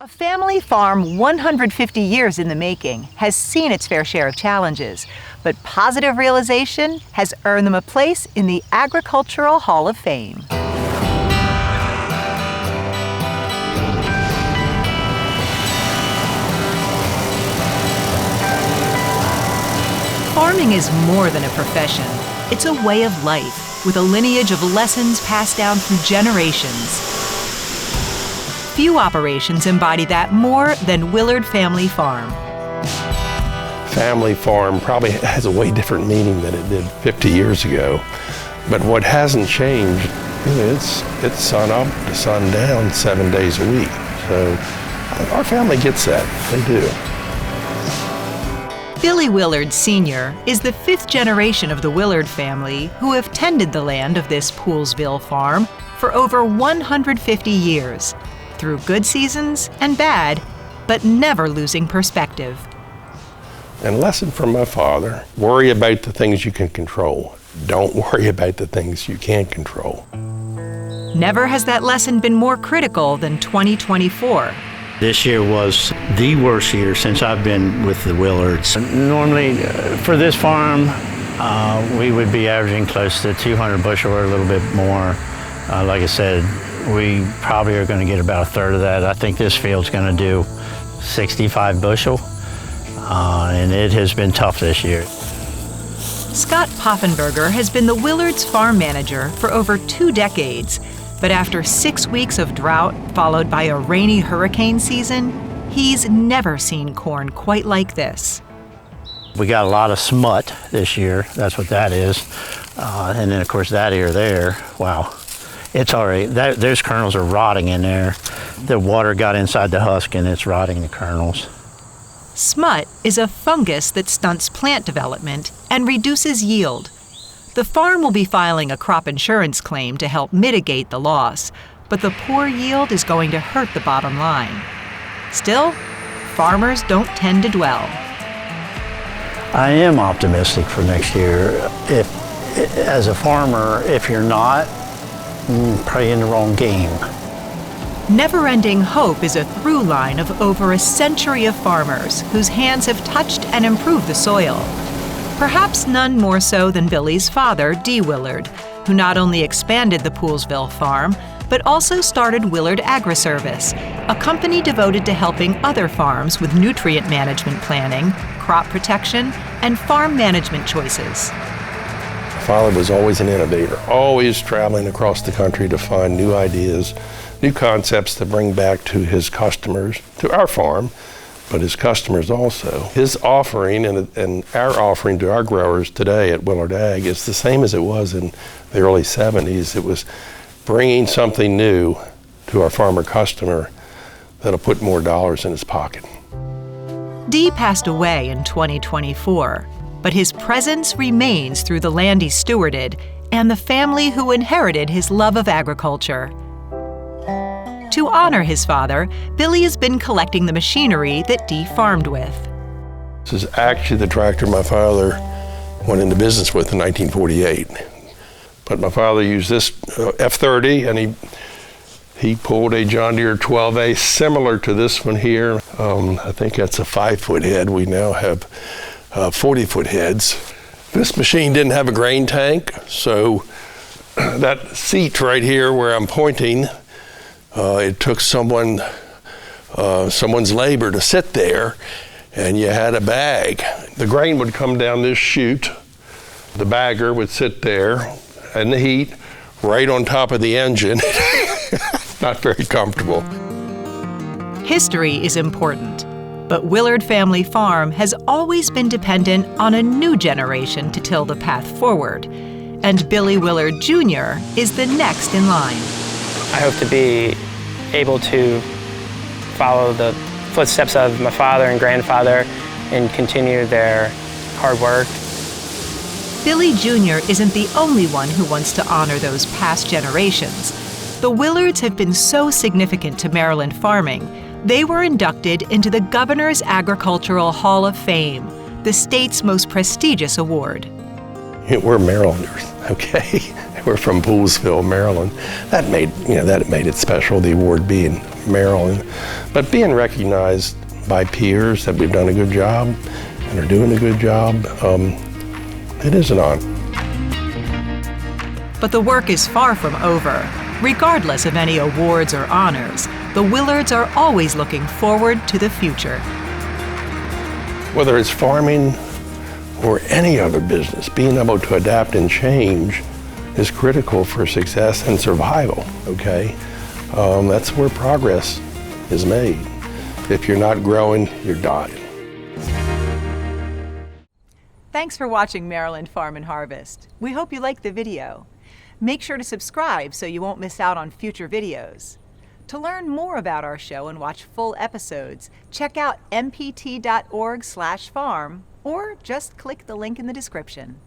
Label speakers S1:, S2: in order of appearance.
S1: A family farm 150 years in the making has seen its fair share of challenges, but positive realization has earned them a place in the Agricultural Hall of Fame. Farming is more than a profession. It's a way of life with a lineage of lessons passed down through generations. Few operations embody that more than Willard Family Farm.
S2: Family farm probably has a way different meaning than it did 50 years ago. But what hasn't changed, it's sun up to sun down 7 days a week. So our family gets that, they do.
S1: Billy Willard Sr. is the fifth generation of the Willard family who have tended the land of this Poolsville farm for over 150 years, through good seasons and bad, but never losing perspective.
S2: And a lesson from my father, worry about the things you can control. Don't worry about the things you can't control.
S1: Never has that lesson been more critical than 2024.
S3: This year was the worst year since I've been with the Willards.
S4: Normally, for this farm, we would be averaging close to 200 bushel or a little bit more. Like I said, we probably are going to get about a third of that. I think this field's going to do 65 bushel, and it has been tough this year.
S1: Scott Poffenberger has been the Willards farm manager for over 2 decades. But after 6 weeks of drought, followed by a rainy hurricane season, he's never seen corn quite like this.
S4: We got a lot of smut this year, that's what that is. And then of course that ear there, wow. It's already, those kernels are rotting in there. The water got inside the husk and it's rotting the kernels.
S1: Smut is a fungus that stunts plant development and reduces yield. The farm will be filing a crop insurance claim to help mitigate the loss, but the poor yield is going to hurt the bottom line. Still, farmers don't tend to dwell.
S4: I am optimistic for next year. As a farmer, if you're not, you're probably in the wrong game.
S1: Never-ending hope is a through line of over a century of farmers whose hands have touched and improved the soil. Perhaps none more so than Billy's father, D. Willard, who not only expanded the Poolsville farm, but also started Willard Agri-Service, a company devoted to helping other farms with nutrient management planning, crop protection, and farm management choices.
S2: My father was always an innovator, always traveling across the country to find new ideas, new concepts to bring back to his customers, to our farm, but his customers also. His offering and our offering to our growers today at Willard Ag is the same as it was in the early 70s. It was bringing something new to our farmer customer that'll put more dollars in his pocket.
S1: Dee passed away in 2024, but his presence remains through the land he stewarded and the family who inherited his love of agriculture. To honor his father, Billy has been collecting the machinery that Dee farmed with.
S2: This is actually the tractor my father went into business with in 1948. But my father used this F30, and he pulled a John Deere 12A similar to this one here. I think that's a 5-foot head. We now have 40-foot heads. This machine didn't have a grain tank, so that seat right here where I'm pointing, it took someone's labor to sit there, and you had a bag. The grain would come down this chute. The bagger would sit there in the heat, right on top of the engine. Not very comfortable.
S1: History is important, but Willard Family Farm has always been dependent on a new generation to till the path forward, and Billy Willard Jr. is the next in line.
S5: I hope to be able to follow the footsteps of my father and grandfather and continue their hard work.
S1: Billy Jr. isn't the only one who wants to honor those past generations. The Willards have been so significant to Maryland farming, they were inducted into the Governor's Agricultural Hall of Fame, the state's most prestigious award.
S2: We're Marylanders, okay? We're from Poolesville, Maryland. That made it special, the award being Maryland. But being recognized by peers that we've done a good job and are doing a good job, it is an honor.
S1: But the work is far from over. Regardless of any awards or honors, the Willards are always looking forward to the future.
S2: Whether it's farming or any other business, being able to adapt and change is critical for success and survival, okay? That's where progress is made. If you're not growing, you're dying.
S1: Thanks for watching Maryland Farm and Harvest. We hope you liked the video. Make sure to subscribe so you won't miss out on future videos. To learn more about our show and watch full episodes, check out mpt.org/farm or just click the link in the description.